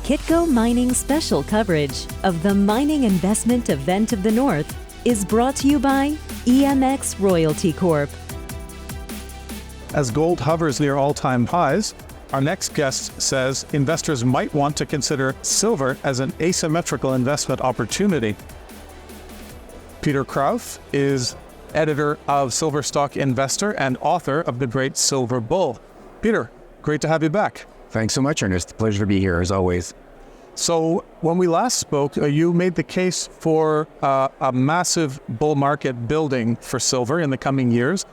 Kitco Mining special coverage of the Mining Investment Event of the North is brought to you by EMX Royalty Corp. As gold hovers near all-time highs, our next guest says investors might want to consider silver as an asymmetrical investment opportunity. Peter Krauth is editor of Silver Stock Investor and author of The Great Silver Bull. Peter, great to have you back. Thanks so much, Ernest. Pleasure to be here, as always. So when we last spoke, you made the case for a massive bull market building for silver in the coming years.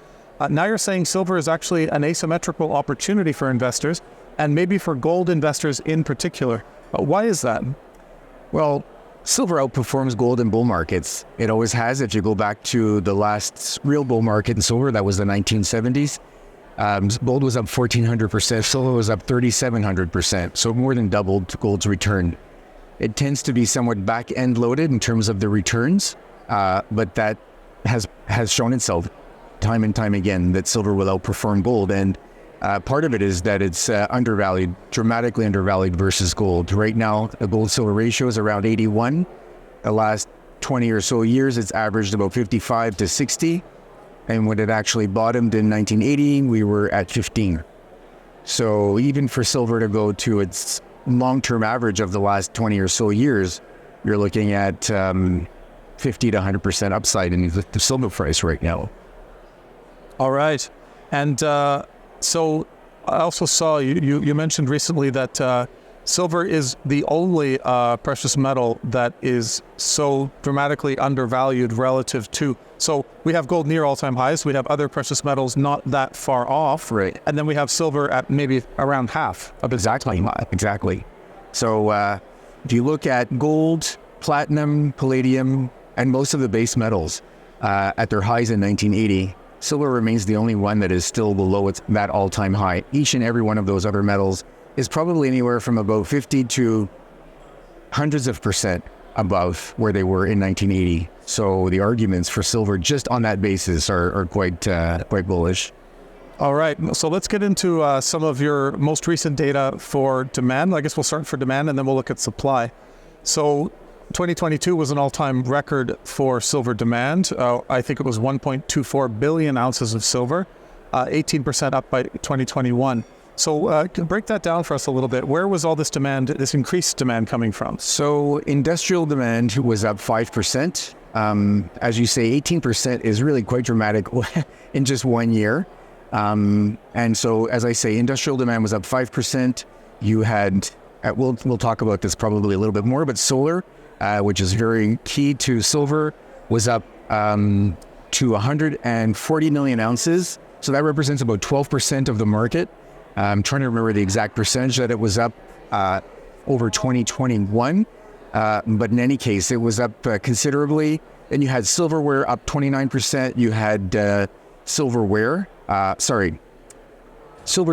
Now you're saying silver is actually an asymmetrical opportunity for investors, and maybe for gold investors in particular. Why is that? Well, silver outperforms gold in bull markets. It always has. If you go back to the last real bull market in silver, that was the 1970s. Gold was up 1,400%, silver was up 3,700%, so more than doubled gold's return. It tends to be somewhat back-end loaded in terms of the returns, but that has shown itself time and time again that silver will outperform gold, and part of it is that it's undervalued, dramatically undervalued versus gold. Right now, the gold-silver ratio is around 81. The last 20 or so years, it's averaged about 55 to 60. And when it actually bottomed in 1980, we were at 15. So even for silver to go to its long-term average of the last 20 or so years, you're looking at 50 to 100% upside in the silver price right now. All right. And so I also saw you mentioned recently that silver is the only precious metal that is so dramatically undervalued relative to. So we have gold near all-time highs. We have other precious metals not that far off. Right. And then we have silver at maybe around half of its all-time high. Exactly. So if you look at gold, platinum, palladium, and most of the base metals at their highs in 1980, silver remains the only one that is still below that all-time high. Each and every one of those other metals is probably anywhere from about 50 to hundreds of percent above where they were in 1980. So the arguments for silver just on that basis are quite bullish. All right, so let's get into some of your most recent data for demand. I guess we'll start for demand and then we'll look at supply. So 2022 was an all-time record for silver demand. I think it was 1.24 billion ounces of silver, 18% up by 2021. So break that down for us a little bit. Where was all this demand, this increased demand coming from? So industrial demand was up 5%. As you say, 18% is really quite dramatic in just 1 year. And so, as I say, industrial demand was up 5%. You had, we'll talk about this probably a little bit more, but solar, which is very key to silver, was up to 140 million ounces. So that represents about 12% of the market. I'm trying to remember the exact percentage that it was up over 2021. But in any case, it was up considerably. Then you had silverware up 29%. You had silver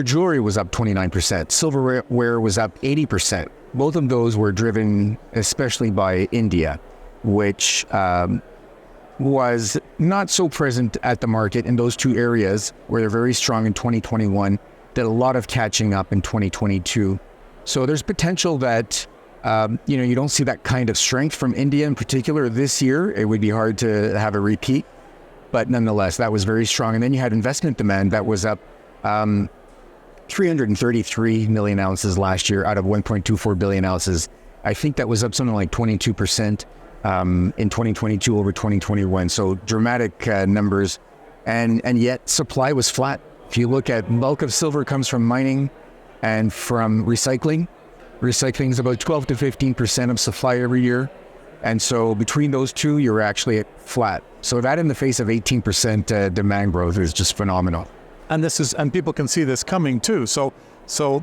jewelry was up 29%. Silverware was up 80%. Both of those were driven especially by India, which was not so present at the market in those two areas where they're very strong in 2021. Did a lot of catching up in 2022. So there's potential that, you don't see that kind of strength from India in particular this year. It would be hard to have a repeat, but nonetheless, that was very strong. And then you had investment demand that was up 333 million ounces last year out of 1.24 billion ounces. I think that was up something like 22% in 2022 over 2021. So dramatic numbers, and yet supply was flat. If you look at bulk of silver comes from mining and from recycling. Recycling is about 12 to 15% of supply every year. And so between those two, you're actually at flat. So that in the face of 18% demand growth is just phenomenal. And people can see this coming too. So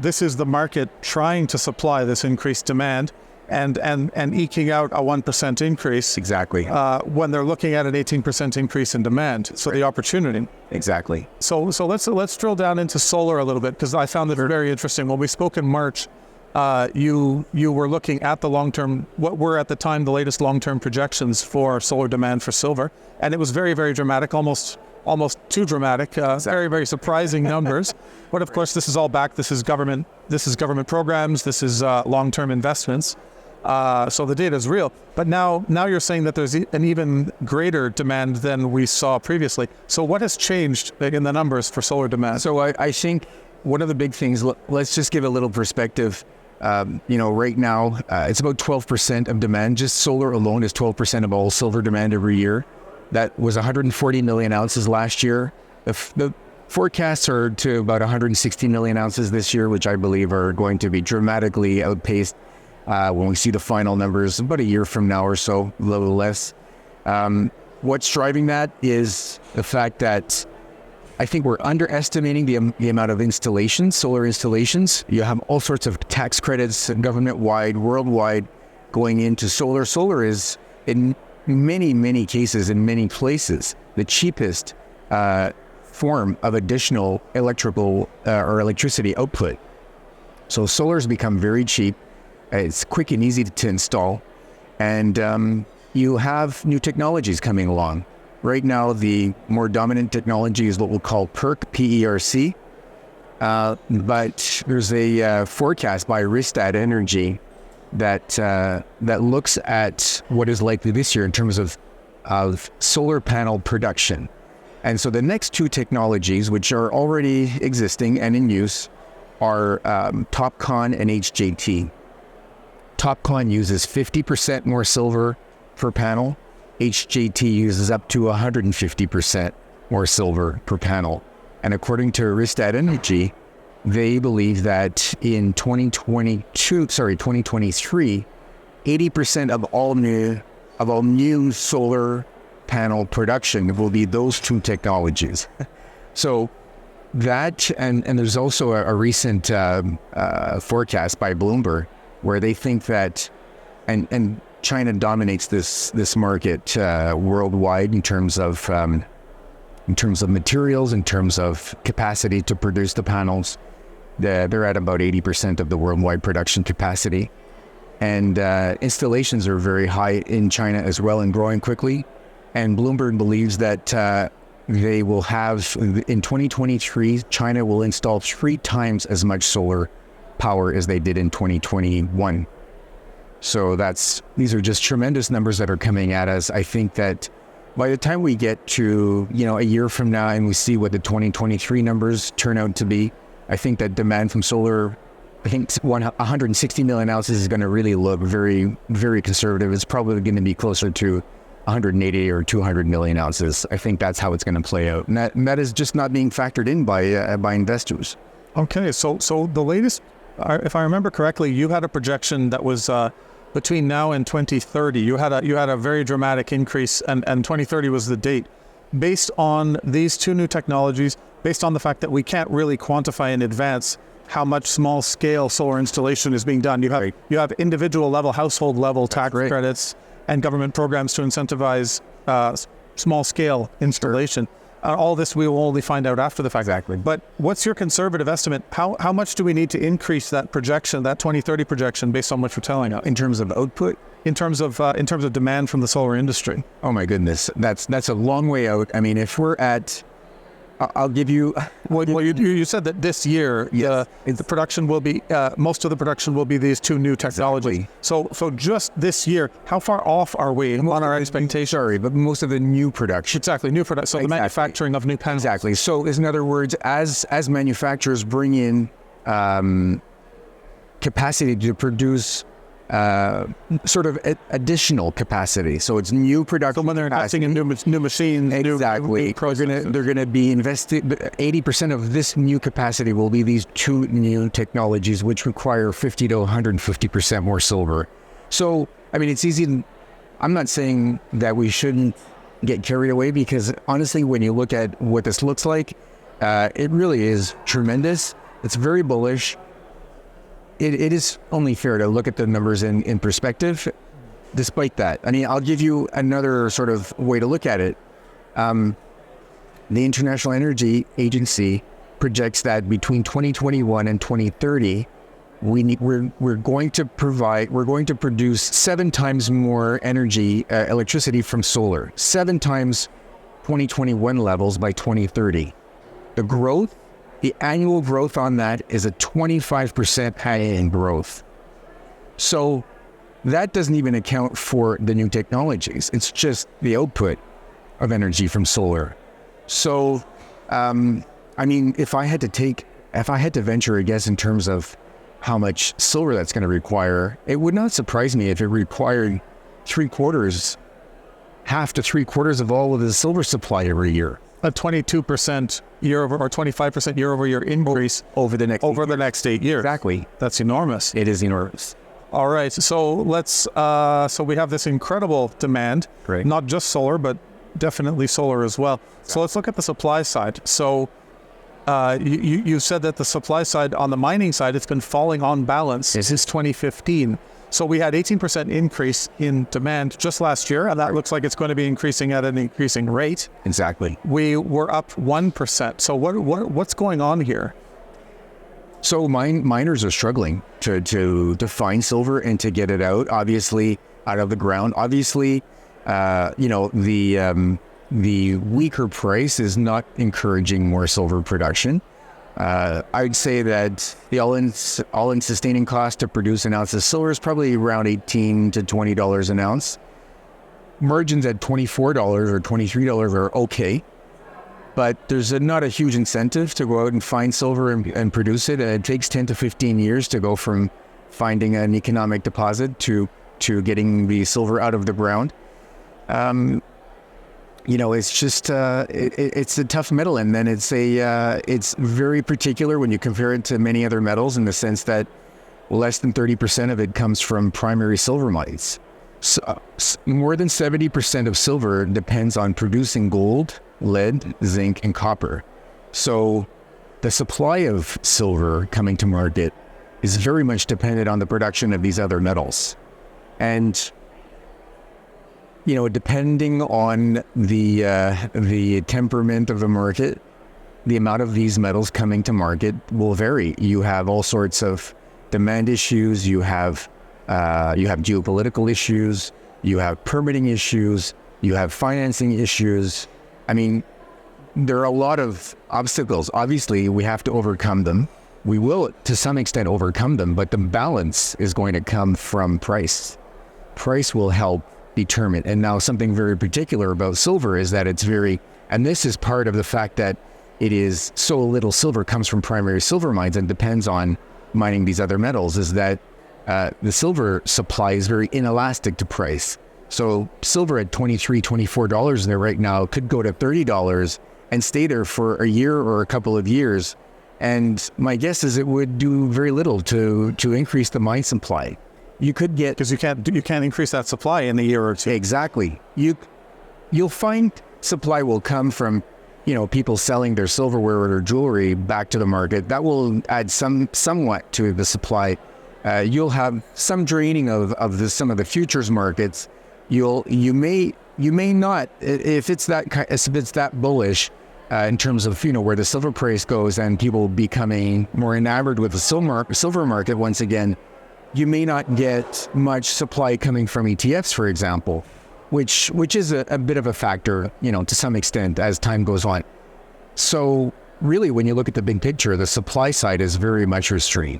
this is the market trying to supply this increased demand and eking out a 1% increase. Exactly. When they're looking at an 18% increase in demand. So the opportunity. Exactly. So let's drill down into solar a little bit, because I found it very interesting. When we spoke in March, you were looking at the long-term, what were at the time the latest long-term projections for solar demand for silver, and it was very, very dramatic, almost almost too dramatic, very, very surprising numbers. But of course, this is all backed. This is government programs. This is long-term investments. So the data is real. But now you're saying that there's an even greater demand than we saw previously. So what has changed in the numbers for solar demand? So I think one of the big things, let's just give a little perspective. Right now, it's about 12% of demand. Just solar alone is 12% of all silver demand every year. That was 140 million ounces last year. The forecasts are to about 160 million ounces this year, which I believe are going to be dramatically outpaced when we see the final numbers about a year from now or so, a little less. What's driving that is the fact that I think we're underestimating the amount of installations, solar installations. You have all sorts of tax credits, government-wide, worldwide, going into solar. Solar is, in many, many cases, in many places, the cheapest form of additional electrical or electricity output. So solar has become very cheap. It's quick and easy to install. And you have new technologies coming along. Right now, the more dominant technology is what we'll call PERC, P-E-R-C. But there's a forecast by Rystad Energy that looks at what is likely this year in terms of solar panel production. And so the next two technologies, which are already existing and in use, are TOPCon and HJT. TOPCon uses 50% more silver per panel. HJT uses up to 150% more silver per panel. And according to Rystad Energy, they believe that in 2023, 80% of all new solar panel production will be those two technologies. So that, and there's also a recent forecast by Bloomberg where they think that, and China dominates this market worldwide in terms of materials, in terms of capacity to produce the panels. They're at about 80% of the worldwide production capacity, and installations are very high in China as well and growing quickly. And Bloomberg believes that they will have, in 2023, China will install 3 times as much solar power as they did in 2021. So these are just tremendous numbers that are coming at us. I think that by the time we get to, a year from now and we see what the 2023 numbers turn out to be, I think that demand from solar, I think 160 million ounces is going to really look very, very conservative. It's probably going to be closer to 180 or 200 million ounces. I think that's how it's going to play out. And that is just not being factored in by investors. Okay, so the latest, if I remember correctly, you had a projection that was between now and 2030. You had a very dramatic increase, and 2030 was the date. Based on these two new technologies, based on the fact that we can't really quantify in advance how much small-scale solar installation is being done. You have individual level, household level tax credits and government programs to incentivize small-scale installation. All this we will only find out after the fact. Exactly. But what's your conservative estimate? How much do we need to increase that projection, that 2030 projection, based on what you're telling us? In terms of output? In terms of demand from the solar industry? Oh my goodness, that's a long way out. I mean, if we're at, I'll give you. Well, you said that this year, yes, the production will be most of the production will be these two new technologies. Exactly. So just this year, how far off are we on our expectations? Sorry, but most of the new production. Exactly, new production. So the manufacturing of new panels. Exactly. So in other words, as manufacturers bring in capacity to produce sort of additional capacity. So it's new production. So when they're investing in new machines, exactly, they're going to be investing. 80% of this new capacity will be these two new technologies, which require 50 to 150% more silver. So I mean, it's easy. I'm not saying that we shouldn't get carried away, because honestly, when you look at what this looks like, it really is tremendous. It's very bullish. It is only fair to look at the numbers in perspective. Despite that, I mean, I'll give you another sort of way to look at it. The International Energy Agency projects that between 2021 and 2030, we're going to produce 7 times more energy, electricity from solar, 7 times 2021 levels by 2030. The annual growth on that is a 25% high-end growth. So that doesn't even account for the new technologies. It's just the output of energy from solar. So, I mean, if I had to venture a guess in terms of how much silver that's going to require, it would not surprise me if it required half to three quarters of all of the silver supply every year. A 22% year over or 25% year over year increase over the next 8 years. Exactly. That's enormous. It is enormous. All right. So let's, so we have this incredible demand, Great. Not just solar, but definitely solar as well. Exactly. So let's look at the supply side. So you said that the supply side on the mining side, it's been falling on balance since 2015. So we had 18% increase in demand just last year, and that looks like it's going to be increasing at an increasing rate. Exactly. We were up 1%. So what's going on here? So miners are struggling to find silver and to get it out, obviously, out of the ground. Obviously, the weaker price is not encouraging more silver production. I'd say that the all-in sustaining cost to produce an ounce of silver is probably around $18 to $20 an ounce. Margins at $24 or $23 are okay, but there's not a huge incentive to go out and find silver and produce it. It takes 10 to 15 years to go from finding an economic deposit to getting the silver out of the ground. It's just it's a tough metal, and then it's very particular when you compare it to many other metals in the sense that less than 30% of it comes from primary silver mines. So, more than 70% of silver depends on producing gold, lead, zinc, and copper. So the supply of silver coming to market is very much dependent on the production of these other metals. And depending on the temperament of the market, the amount of these metals coming to market will vary. You have all sorts of demand issues. You have geopolitical issues. You have permitting issues. You have financing issues. I mean, there are a lot of obstacles. Obviously, we have to overcome them. We will, to some extent, overcome them, but the balance is going to come from price. Price will help determine. And now something very particular about silver is that and this is part of the fact that it is so little silver comes from primary silver mines and depends on mining these other metals, is that the silver supply is very inelastic to price. So silver at $23, $24 there right now could go to $30 and stay there for a year or a couple of years. And my guess is it would do very little to increase the mine supply. You could get, because you can't increase that supply in a year or two. Exactly. You'll find supply will come from people selling their silverware or their jewelry back to the market. That will add somewhat to the supply. You'll have some draining of some of the futures markets. You may not, if it's that bullish in terms of where the silver price goes and people becoming more enamored with the silver market once again. You may not get much supply coming from ETFs, for example, which is a bit of a factor, to some extent as time goes on. So really, when you look at the big picture, the supply side is very much restrained.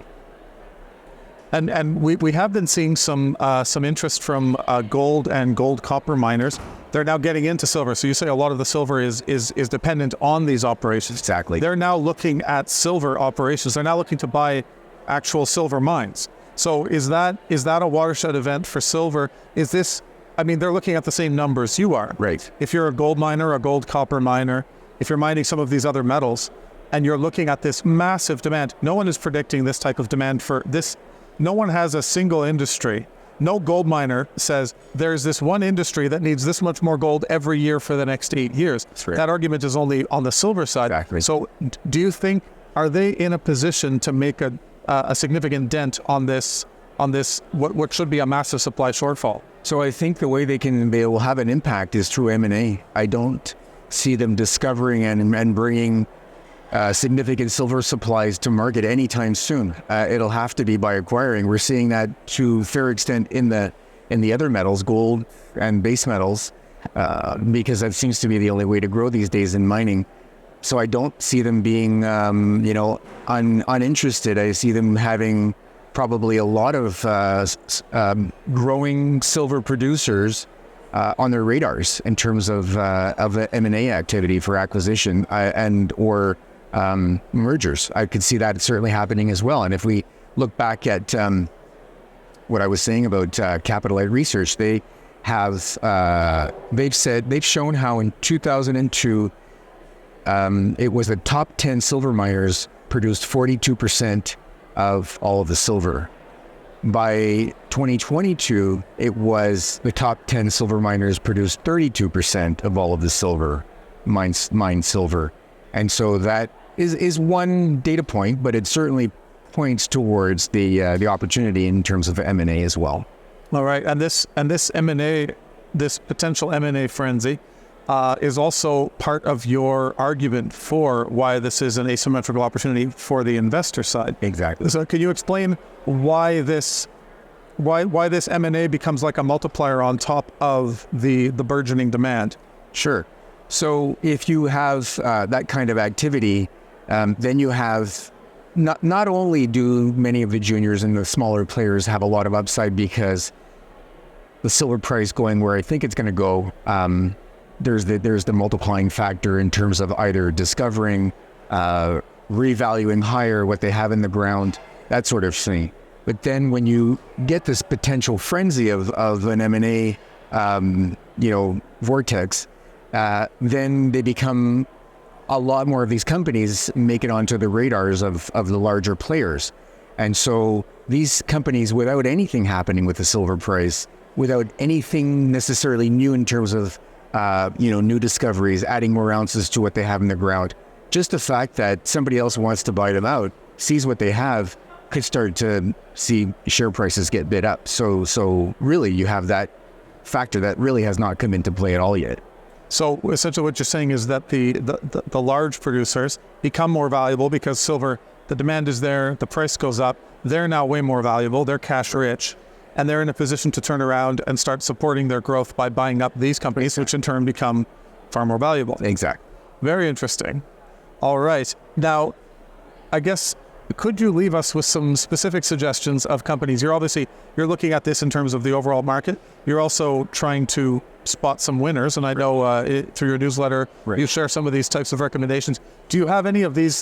And we have been seeing some interest from gold and gold copper miners. They're now getting into silver. So you say a lot of the silver is dependent on these operations. Exactly. They're now looking at silver operations. They're now looking to buy actual silver mines. So is that a watershed event for silver? Is this, they're looking at the same numbers you are. Right. If you're a gold miner, a gold copper miner, if you're mining some of these other metals, and you're looking at this massive demand, no one is predicting this type of demand for this. No one has a single industry. No gold miner says there's this one industry that needs this much more gold every year for the next 8 years. That's right. That argument is only on the silver side. Exactly. So do you think, are they in a position to make a significant dent on this what should be a massive supply shortfall? So I think the way they will have an impact is through M&A. I don't see them discovering and bringing significant silver supplies to market anytime soon. It'll have to be by acquiring. We're seeing that to a fair extent in the other metals, gold and base metals. because that seems to be the only way to grow these days in mining. So I don't see them being, uninterested. I see them having probably a lot of growing silver producers on their radars in terms of M&A activity for acquisition or mergers. I could see that certainly happening as well. And if we look back at what I was saying about Capital Light Research, they've shown how in 2002 it was the top 10 silver miners produced 42% of all of the silver. By 2022, it was the top 10 silver miners produced 32% of all of the silver, mined silver. And so that is one data point, but it certainly points towards the opportunity in terms of M&A as well. All right, and this M&A, this potential M&A frenzy, is also part of your argument for why this is an asymmetrical opportunity for the investor side. Exactly. So can you explain why this M&A becomes like a multiplier on top of the burgeoning demand? Sure. So if you have that kind of activity, then you have not only do many of the juniors and the smaller players have a lot of upside because the silver price going where I think it's going to go, there's the multiplying factor in terms of either discovering, revaluing higher what they have in the ground, that sort of thing. But then when you get this potential frenzy of an M&A, vortex, then they become a lot more of these companies make it onto the radars of the larger players. And so these companies, without anything happening with the silver price, without anything necessarily new in terms of new discoveries, adding more ounces to what they have in the ground, just the fact that somebody else wants to buy them out, sees what they have, could start to see share prices get bid up. So really you have that factor that really has not come into play at all yet. So essentially what you're saying is that the large producers become more valuable because silver, the demand is there, the price goes up, they're now way more valuable, they're cash rich, and they're in a position to turn around and start supporting their growth by buying up these companies, which in turn become far more valuable. Exactly. Very interesting. All right. Now, I guess, could you leave us with some specific suggestions of companies? You're looking at this in terms of the overall market. You're also trying to spot some winners. And I know through your newsletter, right, you share some of these types of recommendations. Do you have any of these,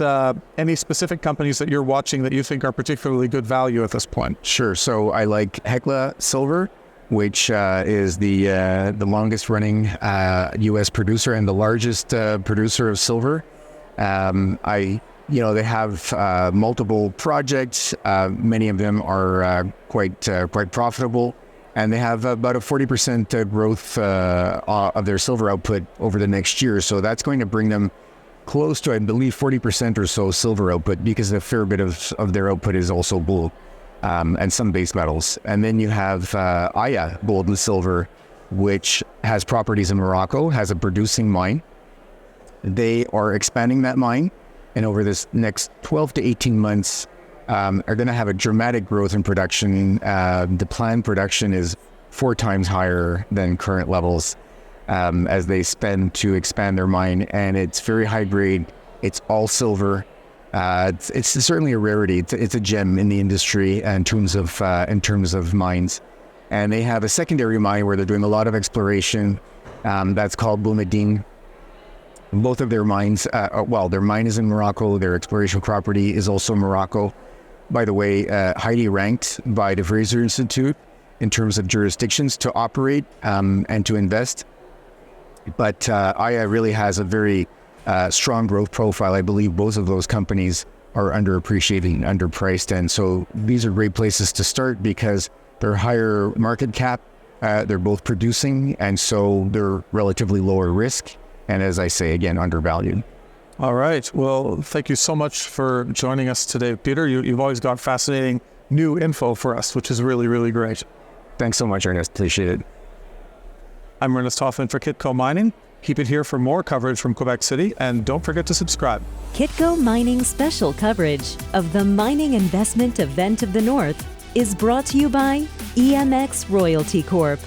any specific companies that you're watching that you think are particularly good value at this point? Sure. So I like Hecla Silver, which is the longest running U.S. producer and the largest producer of silver. They have multiple projects. Many of them are quite profitable, and they have about a 40% growth of their silver output over the next year. So that's going to bring them close to, I believe, 40% or so silver output, because a fair bit of their output is also gold and some base metals. And then you have Aya Gold and Silver, which has properties in Morocco, has a producing mine. They are expanding that mine, and over this next 12 to 18 months, are going to have a dramatic growth in production. The planned production is 4 times higher than current levels as they spend to expand their mine, and it's very high grade. It's all silver. It's certainly a rarity. It's a gem in the industry in terms of mines. And they have a secondary mine where they're doing a lot of exploration. That's called Boumadine. Both of their mines, their mine is in Morocco. Their exploration property is also Morocco. By the way, highly ranked by the Fraser Institute in terms of jurisdictions to operate and to invest. But Aya really has a very strong growth profile. I believe both of those companies are underappreciated and underpriced. And so these are great places to start because they're higher market cap. They're both producing, and so they're relatively lower risk. And as I say, again, undervalued. All right. Well, thank you so much for joining us today, Peter. You've always got fascinating new info for us, which is really, really great. Thanks so much, Ernest. Appreciate it. I'm Ernest Hoffman for Kitco Mining. Keep it here for more coverage from Quebec City, and don't forget to subscribe. Kitco Mining's special coverage of the Mining Investment Event of the North is brought to you by EMX Royalty Corp.